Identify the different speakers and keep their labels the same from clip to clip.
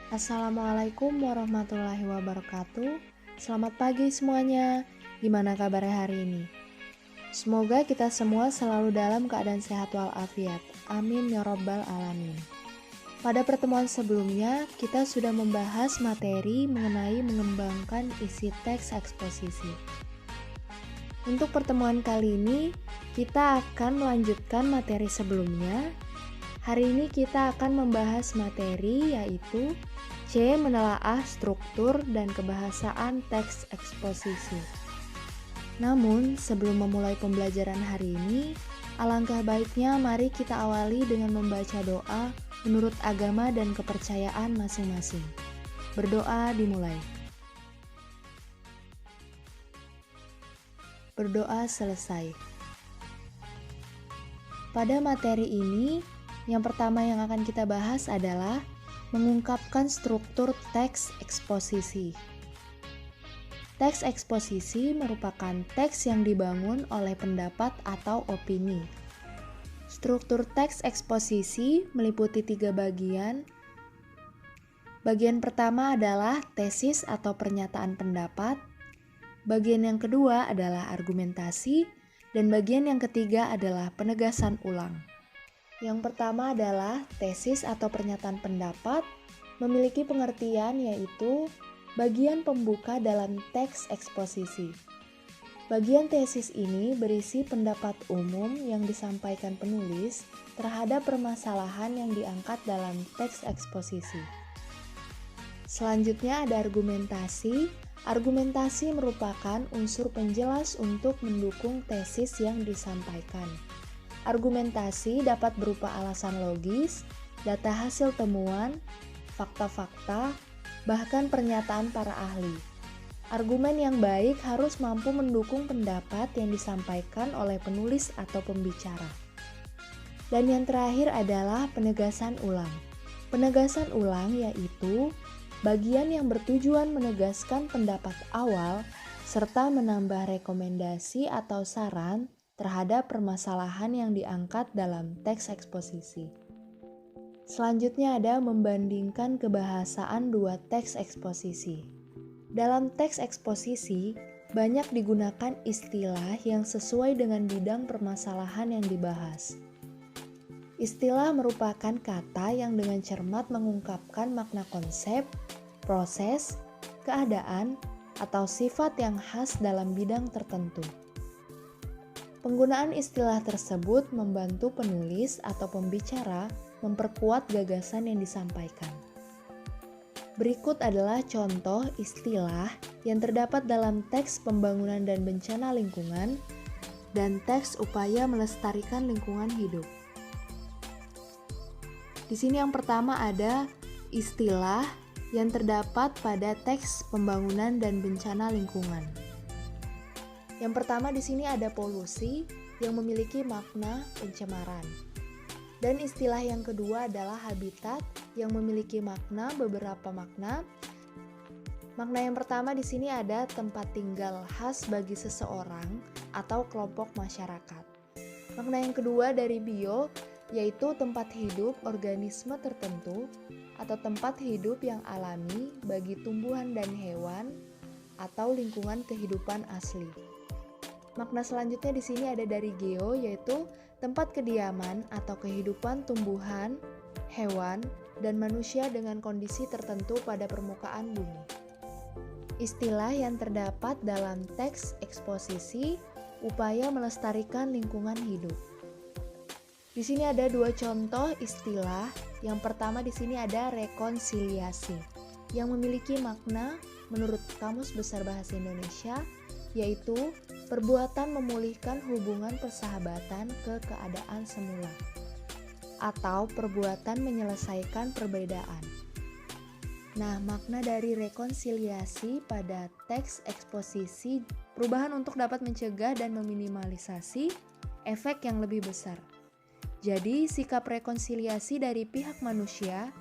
Speaker 1: Assalamualaikum warahmatullahi wabarakatuh. Selamat pagi semuanya. Gimana kabarnya hari ini? Semoga kita semua selalu dalam keadaan sehat walafiat. Amin ya robbal alamin. Pada pertemuan sebelumnya, kita sudah membahas materi mengenai mengembangkan isi teks eksposisi. Untuk pertemuan kali ini, kita akan melanjutkan materi sebelumnya. Hari ini kita akan membahas materi yaitu C. Menelaah struktur dan kebahasaan teks eksposisi. Namun, sebelum memulai pembelajaran hari ini, alangkah baiknya mari kita awali dengan membaca doa menurut agama dan kepercayaan masing-masing. Berdoa dimulai. Berdoa selesai. Pada materi ini, yang pertama yang akan kita bahas adalah mengungkapkan struktur teks eksposisi. Teks eksposisi merupakan teks yang dibangun oleh pendapat atau opini. Struktur teks eksposisi meliputi 3 bagian. Bagian pertama adalah tesis atau pernyataan pendapat. Bagian yang kedua adalah argumentasi. Dan bagian yang ketiga adalah penegasan ulang. Yang pertama adalah tesis atau pernyataan pendapat, memiliki pengertian yaitu bagian pembuka dalam teks eksposisi. Bagian tesis ini berisi pendapat umum yang disampaikan penulis terhadap permasalahan yang diangkat dalam teks eksposisi. Selanjutnya ada argumentasi. Argumentasi merupakan unsur penjelas untuk mendukung tesis yang disampaikan. Argumentasi dapat berupa alasan logis, data hasil temuan, fakta-fakta, bahkan pernyataan para ahli. Argumen yang baik harus mampu mendukung pendapat yang disampaikan oleh penulis atau pembicara. Dan yang terakhir adalah penegasan ulang. Penegasan ulang yaitu bagian yang bertujuan menegaskan pendapat awal serta menambah rekomendasi atau saran terhadap permasalahan yang diangkat dalam teks eksposisi. Selanjutnya ada membandingkan kebahasaan 2 teks eksposisi. Dalam teks eksposisi, banyak digunakan istilah yang sesuai dengan bidang permasalahan yang dibahas. Istilah merupakan kata yang dengan cermat mengungkapkan makna konsep, proses, keadaan, atau sifat yang khas dalam bidang tertentu. Penggunaan istilah tersebut membantu penulis atau pembicara memperkuat gagasan yang disampaikan. Berikut adalah contoh istilah yang terdapat dalam teks pembangunan dan bencana lingkungan dan teks upaya melestarikan lingkungan hidup. Di sini yang pertama ada istilah yang terdapat pada teks pembangunan dan bencana lingkungan. Yang pertama di sini ada polusi yang memiliki makna pencemaran. Dan istilah yang kedua adalah habitat yang memiliki beberapa makna. Makna yang pertama di sini ada tempat tinggal khas bagi seseorang atau kelompok masyarakat. Makna yang kedua dari bio yaitu tempat hidup organisme tertentu atau tempat hidup yang alami bagi tumbuhan dan hewan atau lingkungan kehidupan asli. Makna selanjutnya di sini ada dari geo yaitu tempat kediaman atau kehidupan tumbuhan, hewan, dan manusia dengan kondisi tertentu pada permukaan bumi. Istilah yang terdapat dalam teks eksposisi upaya melestarikan lingkungan hidup. Di sini ada 2 contoh istilah. Yang pertama di sini ada rekonsiliasi yang memiliki makna menurut Kamus Besar Bahasa Indonesia yaitu perbuatan memulihkan hubungan persahabatan ke keadaan semula atau perbuatan menyelesaikan perbedaan. Nah, makna dari rekonsiliasi pada teks eksposisi perubahan untuk dapat mencegah dan meminimalisasi efek yang lebih besar. Jadi, sikap rekonsiliasi dari pihak manusia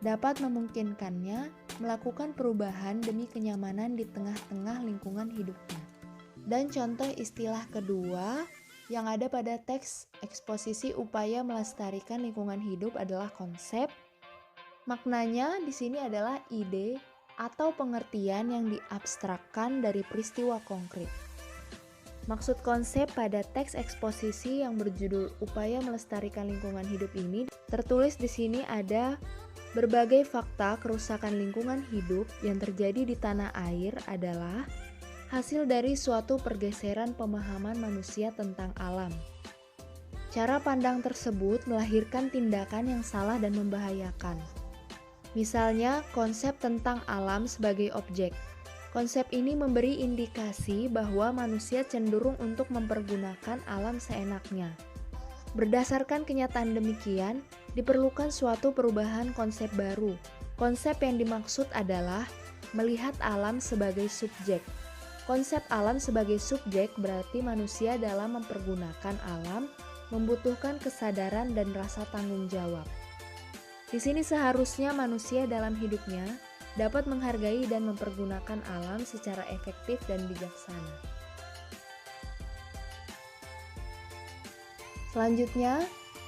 Speaker 1: dapat memungkinkannya melakukan perubahan demi kenyamanan di tengah-tengah lingkungan hidupnya. Dan contoh istilah kedua yang ada pada teks eksposisi upaya melestarikan lingkungan hidup adalah konsep. Maknanya di sini adalah ide atau pengertian yang diabstrakkan dari peristiwa konkret. Maksud konsep pada teks eksposisi yang berjudul Upaya Melestarikan Lingkungan Hidup ini tertulis di sini ada berbagai fakta kerusakan lingkungan hidup yang terjadi di tanah air adalah hasil dari suatu pergeseran pemahaman manusia tentang alam. Cara pandang tersebut melahirkan tindakan yang salah dan membahayakan. Misalnya, konsep tentang alam sebagai objek. Konsep ini memberi indikasi bahwa manusia cenderung untuk mempergunakan alam seenaknya. Berdasarkan kenyataan demikian, diperlukan suatu perubahan konsep baru. Konsep yang dimaksud adalah melihat alam sebagai subjek. Konsep alam sebagai subjek berarti manusia dalam mempergunakan alam membutuhkan kesadaran dan rasa tanggung jawab. Di sini seharusnya manusia dalam hidupnya dapat menghargai dan mempergunakan alam secara efektif dan bijaksana. Selanjutnya,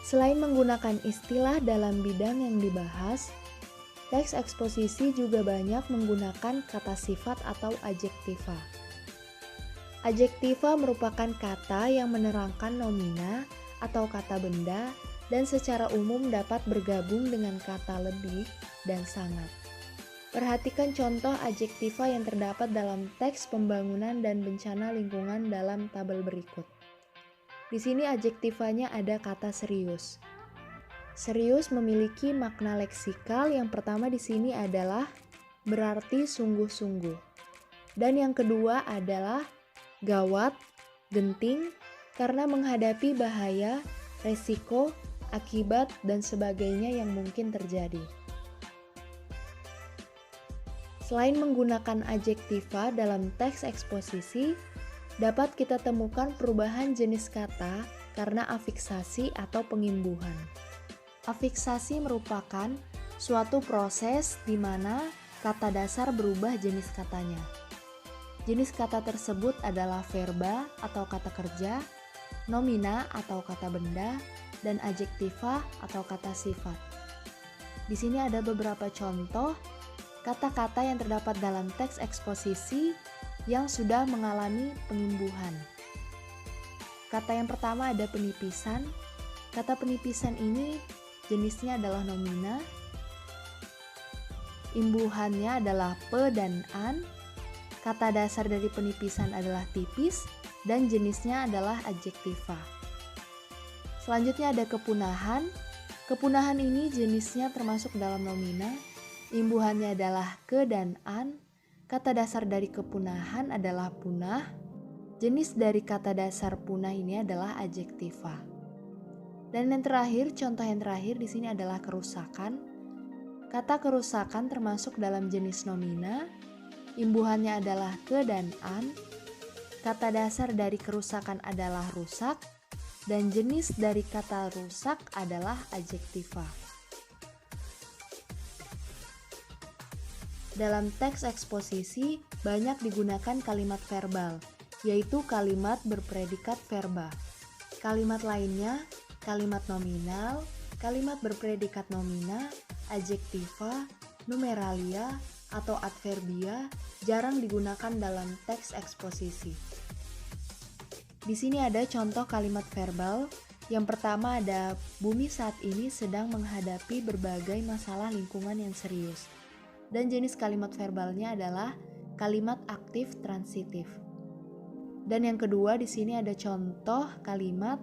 Speaker 1: selain menggunakan istilah dalam bidang yang dibahas, teks eksposisi juga banyak menggunakan kata sifat atau adjektiva. Adjektiva merupakan kata yang menerangkan nomina atau kata benda dan secara umum dapat bergabung dengan kata lebih dan sangat. Perhatikan contoh adjektiva yang terdapat dalam teks pembangunan dan bencana lingkungan dalam tabel berikut. Di sini adjektivanya ada kata serius. Serius memiliki makna leksikal yang pertama di sini adalah berarti sungguh-sungguh. Dan yang kedua adalah gawat, genting, karena menghadapi bahaya, resiko, akibat, dan sebagainya yang mungkin terjadi. Selain menggunakan adjektiva dalam teks eksposisi, dapat kita temukan perubahan jenis kata karena afiksasi atau pengimbuhan. Afiksasi merupakan suatu proses di mana kata dasar berubah jenis katanya. Jenis kata tersebut adalah verba atau kata kerja, nomina atau kata benda, dan adjektiva atau kata sifat. Di sini ada beberapa contoh kata-kata yang terdapat dalam teks eksposisi yang sudah mengalami pengimbuhan. Kata yang pertama ada penipisan. Kata penipisan ini jenisnya adalah nomina. Imbuhannya adalah pe dan an. Kata dasar dari penipisan adalah tipis dan jenisnya adalah adjektiva. Selanjutnya ada kepunahan. Kepunahan ini jenisnya termasuk dalam nomina. Imbuhannya adalah ke dan an. Kata dasar dari kepunahan adalah punah. Jenis dari kata dasar punah ini adalah adjektiva. Dan yang terakhir, contoh yang terakhir di sini adalah kerusakan. Kata kerusakan termasuk dalam jenis nomina. Imbuhannya adalah ke dan an. Kata dasar dari kerusakan adalah rusak. Dan jenis dari kata rusak adalah adjektiva. Dalam teks eksposisi banyak digunakan kalimat verbal, yaitu kalimat berpredikat verba. Kalimat lainnya, kalimat nominal, kalimat berpredikat nomina, adjektiva, numeralia, atau adverbia jarang digunakan dalam teks eksposisi. Di sini ada contoh kalimat verbal. Yang pertama ada bumi saat ini sedang menghadapi berbagai masalah lingkungan yang serius. Dan jenis kalimat verbalnya adalah kalimat aktif transitif. Dan yang kedua di sini ada contoh kalimat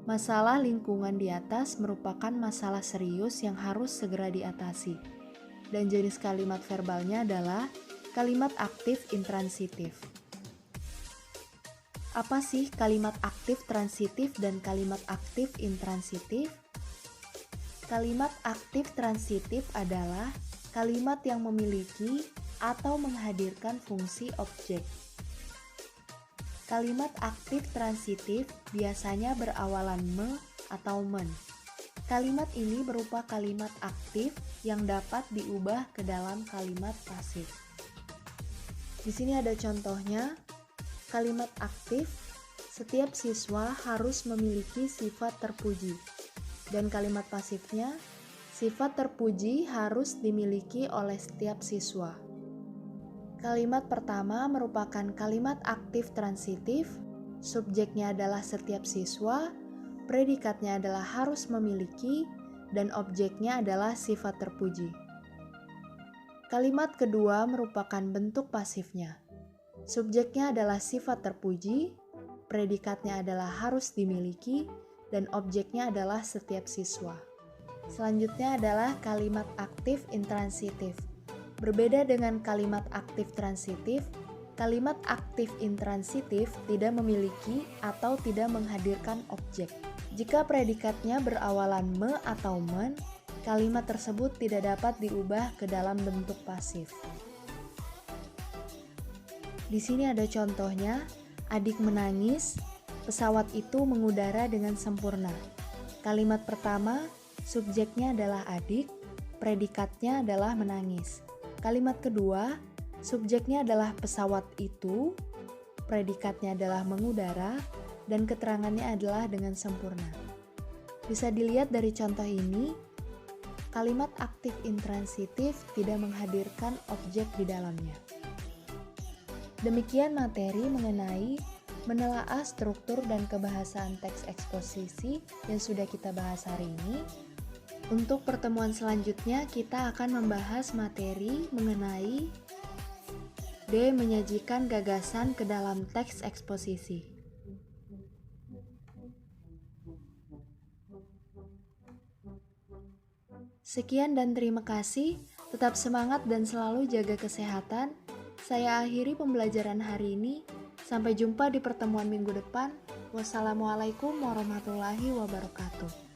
Speaker 1: masalah lingkungan di atas merupakan masalah serius yang harus segera diatasi. Dan jenis kalimat verbalnya adalah kalimat aktif intransitif. Apa sih kalimat aktif transitif dan kalimat aktif intransitif? Kalimat aktif transitif adalah kalimat yang memiliki atau menghadirkan fungsi objek. Kalimat aktif transitif biasanya berawalan me atau men. Kalimat ini berupa kalimat aktif yang dapat diubah ke dalam kalimat pasif. Di sini ada contohnya. Kalimat aktif, setiap siswa harus memiliki sifat terpuji. Dan kalimat pasifnya, Sifat terpuji harus dimiliki oleh setiap siswa. Kalimat pertama merupakan kalimat aktif transitif, subjeknya adalah setiap siswa, predikatnya adalah harus memiliki, dan objeknya adalah sifat terpuji. Kalimat kedua merupakan bentuk pasifnya. Subjeknya adalah sifat terpuji, predikatnya adalah harus dimiliki, dan objeknya adalah setiap siswa. Selanjutnya adalah kalimat aktif intransitif. Berbeda dengan kalimat aktif transitif, kalimat aktif intransitif tidak memiliki atau tidak menghadirkan objek. Jika predikatnya berawalan me atau men, kalimat tersebut tidak dapat diubah ke dalam bentuk pasif. Di sini ada contohnya, adik menangis, pesawat itu mengudara dengan sempurna. Kalimat pertama, subjeknya adalah adik, predikatnya adalah menangis. Kalimat kedua, subjeknya adalah pesawat itu, predikatnya adalah mengudara, dan keterangannya adalah dengan sempurna. Bisa dilihat dari contoh ini, kalimat aktif intransitif tidak menghadirkan objek di dalamnya. Demikian materi mengenai menelaah struktur dan kebahasaan teks eksposisi yang sudah kita bahas hari ini. Untuk pertemuan selanjutnya, kita akan membahas materi mengenai D. Menyajikan gagasan ke dalam teks eksposisi. Sekian dan terima kasih. Tetap semangat dan selalu jaga kesehatan. Saya akhiri pembelajaran hari ini. Sampai jumpa di pertemuan minggu depan. Wassalamualaikum warahmatullahi wabarakatuh.